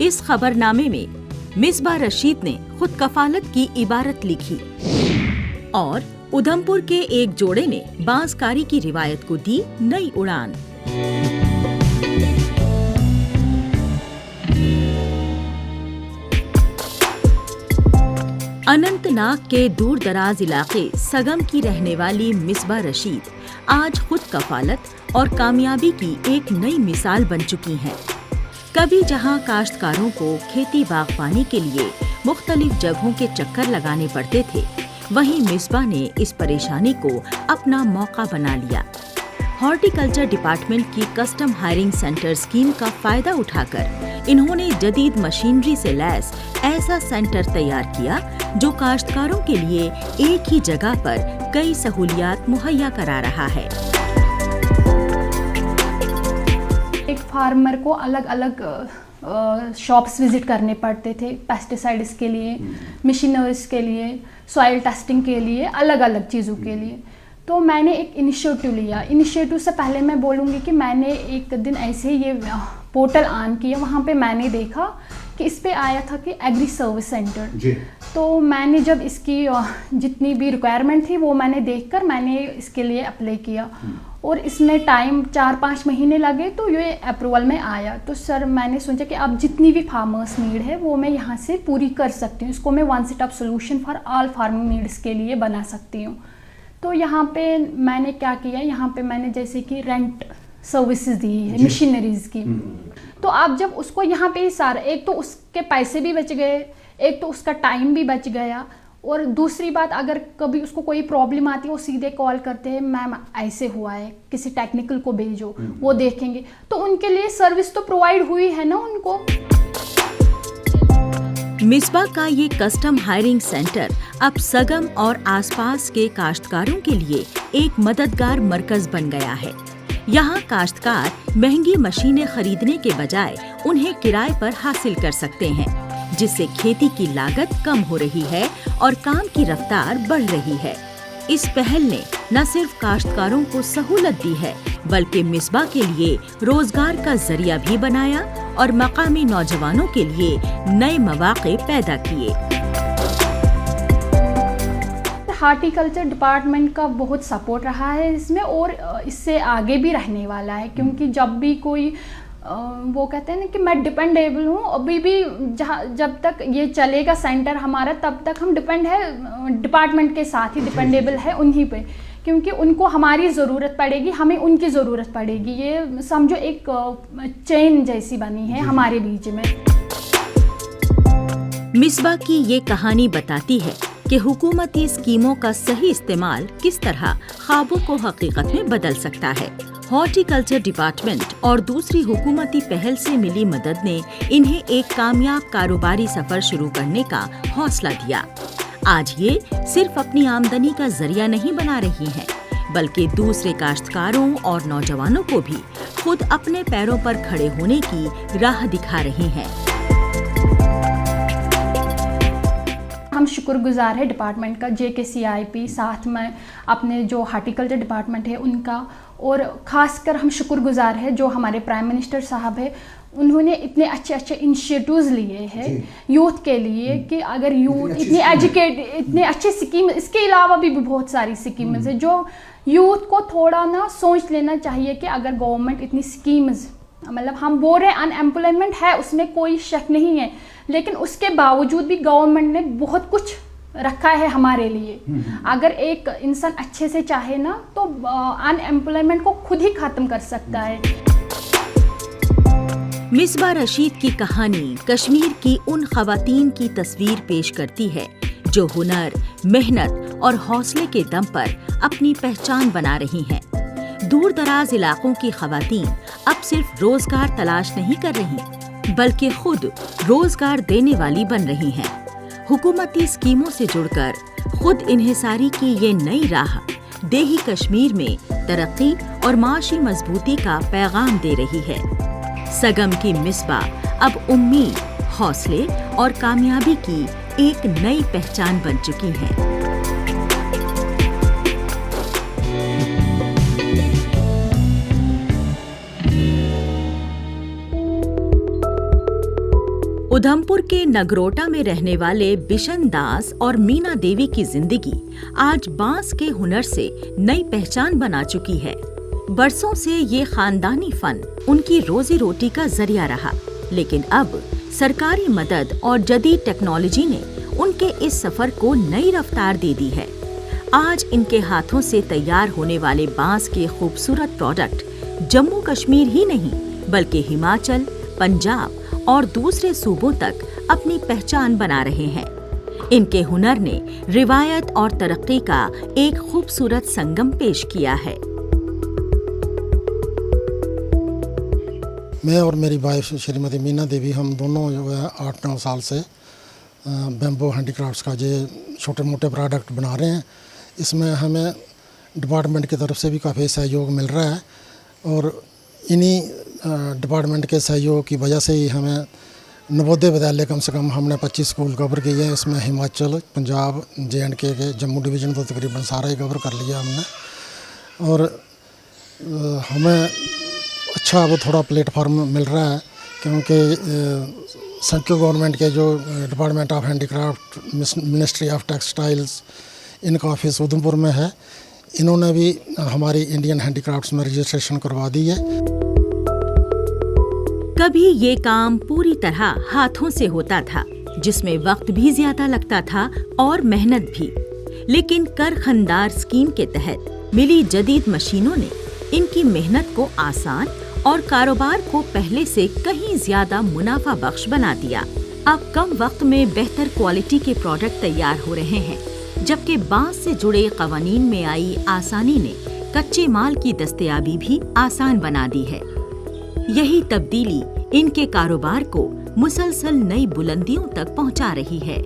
इस खबरनामे में मिसबा रशीद ने खुद कफालत की इबारत लिखी और उधमपुर के एक जोड़े ने बांसकारी की रिवायत को दी नई उड़ान। अनंतनाग के दूर दराज इलाके सगम की रहने वाली मिसबा रशीद आज खुद कफालत और कामयाबी की एक नई मिसाल बन चुकी हैं। कभी जहां काश्तकारों को खेती बागवानी के लिए मुख्तलिफ जगहों के चक्कर लगाने पड़ते थे, वहीं मिसबा ने इस परेशानी को अपना मौका बना लिया। हॉर्टिकल्चर डिपार्टमेंट की कस्टम हायरिंग सेंटर स्कीम का फायदा उठाकर इन्होंने जदीद मशीनरी से लैस ऐसा सेंटर तैयार किया जो काश्तकारों के लिए एक ही जगह पर कई सहूलियात मुहैया करा रहा है। एक फार्मर को अलग अलग शॉप्स विजिट करने पड़ते थे, पेस्टिसाइड्स के लिए, मशीनरीज के लिए, सॉइल टेस्टिंग के लिए, अलग अलग चीज़ों के लिए। तो मैंने एक इनिशिएटिव लिया। इनिशिएटिव से पहले मैं बोलूँगी कि मैंने एक दिन ऐसे ही ये पोर्टल ऑन किया, वहाँ पे मैंने देखा कि इस पे आया था कि एग्री सर्विस सेंटर। तो मैंने जब इसकी जितनी भी रिक्वायरमेंट थी वो मैंने देखकर मैंने इसके लिए अप्लाई किया और इसमें टाइम 4-5 महीने लगे तो ये अप्रूवल में आया। तो सर मैंने सोचा कि अब जितनी भी फार्मर्स नीड है वो मैं यहाँ से पूरी कर सकती हूँ, इसको मैं one setup solution for all farming needs के लिए बना सकती हूँ। तो यहाँ पे मैंने क्या किया, यहाँ पे मैंने जैसे कि रेंट सर्विसेज दी है मशीनरीज की। तो आप जब उसको यहाँ पे सारा, एक तो उसके पैसे भी बच गए, एक तो उसका टाइम भी बच गया, और दूसरी बात अगर कभी उसको कोई प्रॉब्लम आती है वो सीधे कॉल करते हैं, मैम ऐसे हुआ है, किसी टेक्निकल को भेजो, वो देखेंगे। तो उनके लिए सर्विस तो प्रोवाइड हुई है ना उनको। मिसबा का ये कस्टम हायरिंग सेंटर अब सगम और आसपास के काश्तकारों के लिए एक मददगार मरकज बन गया है। यहाँ काश्तकार महंगी मशीनें खरीदने के बजाय उन्हें किराए पर हासिल कर सकते हैं, जिससे खेती की लागत कम हो रही है और काम की रफ्तार बढ़ रही है। इस पहल ने न सिर्फ काश्तकारों को सहूलत दी है, बल्कि मिसबा के लिए रोजगार का जरिया भी बनाया और मकामी नौजवानों के लिए नए मौके पैदा किए। हॉर्टिकल्चर डिपार्टमेंट का बहुत सपोर्ट रहा है इसमें और इससे आगे भी रहने वाला है, क्योंकि जब भी कोई वो कहते हैं ना कि मैं डिपेंडेबल हूँ, अभी भी जब तक ये चलेगा सेंटर हमारा तब तक हम डिपेंड है डिपार्टमेंट के साथ ही, डिपेंडेबल है उन्हीं पे, क्योंकि उनको हमारी ज़रूरत पड़ेगी, हमें उनकी ज़रूरत पड़ेगी। ये समझो एक चेन जैसी बनी है हमारे बीच में। मिसबा की ये कहानी बताती है कि हुकूमती स्कीमों का सही इस्तेमाल किस तरह ख्वाबों को हकीकत में बदल सकता है। हॉर्टिकल्चर डिपार्टमेंट और दूसरी हुकूमती पहल से मिली मदद ने इन्हें एक कामयाब कारोबारी सफर शुरू करने का हौसला दिया। आज ये सिर्फ अपनी आमदनी का जरिया नहीं बना रही हैं, बल्कि दूसरे काश्तकारों और नौजवानों को भी खुद अपने पैरों पर खड़े होने की राह दिखा रही हैं। हम शुक्रगुजार है डिपार्टमेंट का, JKCIP, साथ में अपने जो हॉर्टिकल्चर डिपार्टमेंट है उनका, और ख़ासकर हम शुक्रगुजार है जो हमारे प्राइम मिनिस्टर साहब है, उन्होंने इतने अच्छे अच्छे इनिशिएटिव्स लिए हैं यूथ के लिए कि अगर यूथ इतने अच्छे स्कीम, इसके अलावा भी बहुत सारी स्कीम्स है जो यूथ को थोड़ा ना सोच लेना चाहिए कि अगर गवर्नमेंट इतनी स्कीम्स, मतलब हम बोल रहे हैं अनएम्प्लॉयमेंट है उसमें कोई शक नहीं है, लेकिन उसके बावजूद भी गवर्नमेंट ने बहुत कुछ रखा है हमारे लिए। अगर एक इंसान अच्छे से चाहे ना तो अनएम्प्लॉयमेंट को खुद ही खत्म कर सकता है। मिसबा रशीद की कहानी कश्मीर की उन खवातीन की तस्वीर पेश करती है जो हुनर, मेहनत और हौसले के दम पर अपनी पहचान बना रही हैं। दूर दराज इलाकों की खवातीन अब सिर्फ रोजगार तलाश नहीं कर रही, बल्कि खुद रोजगार देने वाली बन रही हैं। हुकूमती स्कीमों से जुड़कर खुद इन्हिसारी की ये नई राह देही कश्मीर में तरक्की और माशी मजबूती का पैगाम दे रही है। सगम की मिसबा अब उम्मीद, हौसले और कामयाबी की एक नई पहचान बन चुकी हैं। उधमपुर के नगरोटा में रहने वाले बिशन दास और मीना देवी की जिंदगी आज बांस के हुनर से नई पहचान बना चुकी है। बरसों से ये खानदानी फन उनकी रोजी रोटी का जरिया रहा, लेकिन अब सरकारी मदद और जदीद टेक्नोलॉजी ने उनके इस सफर को नई रफ्तार दे दी है। आज इनके हाथों से तैयार होने वाले बांस के खूबसूरत प्रोडक्ट जम्मू कश्मीर ही नहीं बल्कि हिमाचल, पंजाब और दूसरे सूबों तक अपनी पहचान बना रहे हैं। इनके हुनर ने रिवायत और तरक्की का एक खूबसूरत संगम पेश किया है। मैं और मेरी वाइफ श्रीमती मीना देवी, हम दोनों जो है 8-9 साल से बैम्बो हैंडीक्राफ्ट्स का ये छोटे मोटे प्रोडक्ट बना रहे हैं। इसमें हमें डिपार्टमेंट की तरफ से भी काफ़ी सहयोग मिल रहा है और इन्हीं डिपार्टमेंट के सहयोग की वजह से ही हमें नवोदय विद्यालय कम से कम हमने 25 स्कूल कवर किए हैं। इसमें हिमाचल, पंजाब, J&K के जम्मू डिवीज़न तो तकरीबन सारा ही कवर कर लिया हमने। और हमें अच्छा वो थोड़ा प्लेटफार्म मिल रहा है क्योंकि सेंट्रल गवर्नमेंट के जो department of handicraft, ministry of textiles, इनका ऑफिस उधमपुर में है। इन्होंने भी हमारी इंडियन हैंडीक्राफ्ट्स में रजिस्ट्रेशन करवा दी है। कभी ये काम पूरी तरह हाथों से होता था, जिसमें वक्त भी ज्यादा लगता था और मेहनत भी, लेकिन कर खंदार स्कीम के तहत मिली जदीद मशीनों ने इनकी मेहनत को आसान और कारोबार को पहले से कहीं ज्यादा मुनाफा बख्श बना दिया। अब कम वक्त में बेहतर क्वालिटी के प्रोडक्ट तैयार हो रहे हैं, जबकि बांस से जुड़े कवानीन में आई आसानी ने कच्चे माल की दस्तयाबी भी आसान बना दी है। यही तब्दीली इनके कारोबार को मुसलसल नई बुलंदियों तक पहुंचा रही है।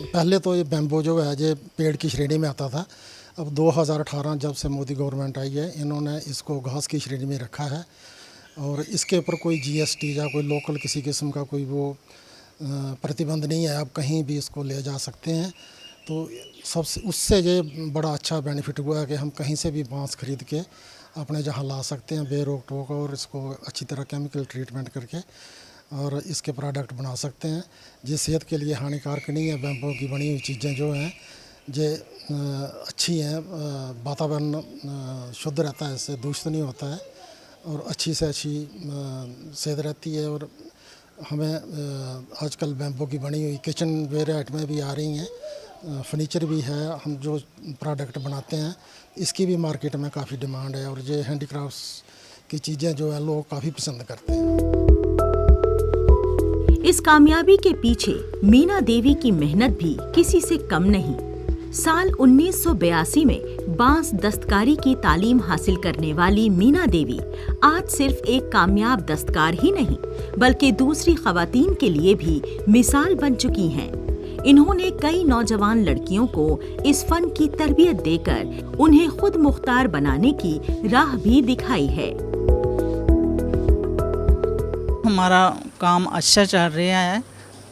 पहले तो ये बैम्बो जो है ये पेड़ की श्रेणी में आता था। अब 2018 जब से मोदी गवर्नमेंट आई है, इन्होंने इसको घास की श्रेणी में रखा है और इसके ऊपर कोई GST या कोई लोकल किसी किस्म का कोई वो प्रतिबंध नहीं है। आप कहीं भी इसको ले जा सकते हैं। तो सबसे उससे ये बड़ा अच्छा बेनिफिट हुआ है कि हम कहीं से भी बांस खरीद के अपने जहाँ ला सकते हैं बेरोक टोक, और इसको अच्छी तरह केमिकल ट्रीटमेंट करके और इसके प्रोडक्ट बना सकते हैं। ये सेहत के लिए हानिकारक नहीं है। बैम्बो की बनी हुई चीज़ें जो हैं ये अच्छी हैं, वातावरण शुद्ध रहता है, इससे दूषित नहीं होता है और अच्छी से अच्छी सेहत रहती है। और हमें आजकल बैम्बो की बनी हुई किचन वेयर आइटमें भी आ रही हैं, फर्नीचर भी है। हम जो प्रोडक्ट बनाते हैं इसकी भी मार्केट में काफ़ी डिमांड है और ये हैंडीक्राफ्ट्स की चीज़ें जो है लोग काफ़ी पसंद करते हैं। इस कामयाबी के पीछे मीना देवी की मेहनत भी किसी से कम नहीं। साल 1982 में बांस दस्तकारी की तालीम हासिल करने वाली मीना देवी आज सिर्फ एक कामयाब दस्तकार ही नहीं बल्कि दूसरी खवातीन के लिए भी मिसाल बन चुकी हैं। इन्होंने कई नौजवान लड़कियों को इस फन की तरबियत देकर उन्हें खुद मुख्तार बनाने की राह भी दिखाई है। हमारा काम अच्छा चल रहा है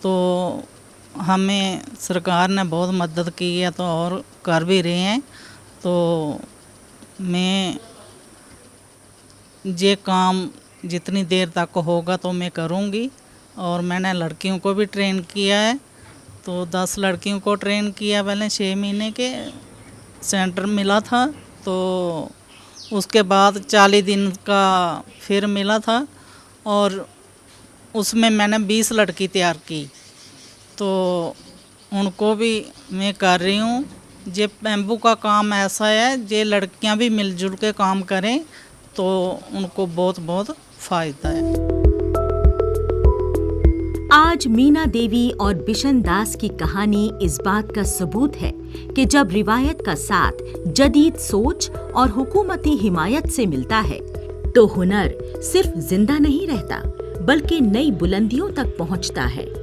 तो हमें सरकार ने बहुत मदद की है तो और कर भी रहे हैं। तो मैं ये काम जितनी देर तक होगा तो मैं करूँगी। और मैंने लड़कियों को भी ट्रेन किया है, तो 10 लड़कियों को ट्रेन किया। पहले 6 महीने के सेंटर मिला था, तो उसके बाद 40 दिन का फिर मिला था और उसमें मैंने 20 लड़की तैयार की। तो उनको भी मैं कर रही हूँ। ये बैम्बू का काम ऐसा है, ये लड़कियाँ भी मिलजुल के काम करें तो उनको बहुत बहुत फ़ायदा है। आज मीना देवी और बिशन दास की कहानी इस बात का सबूत है कि जब रिवायत का साथ जदीद सोच और हुकूमती हिमायत से मिलता है तो हुनर सिर्फ जिंदा नहीं रहता बल्कि नई बुलंदियों तक पहुंचता है।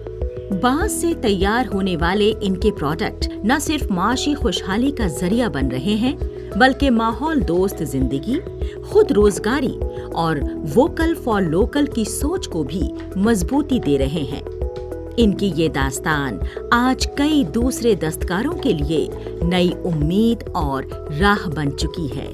बांस से तैयार होने वाले इनके प्रोडक्ट न सिर्फ माशी खुशहाली का जरिया बन रहे हैं बल्कि माहौल दोस्त जिंदगी, खुद रोजगारी और वोकल फॉर लोकल की सोच को भी मजबूती दे रहे हैं। इनकी ये दास्तान आज कई दूसरे दस्तकारों के लिए नई उम्मीद और राह बन चुकी है।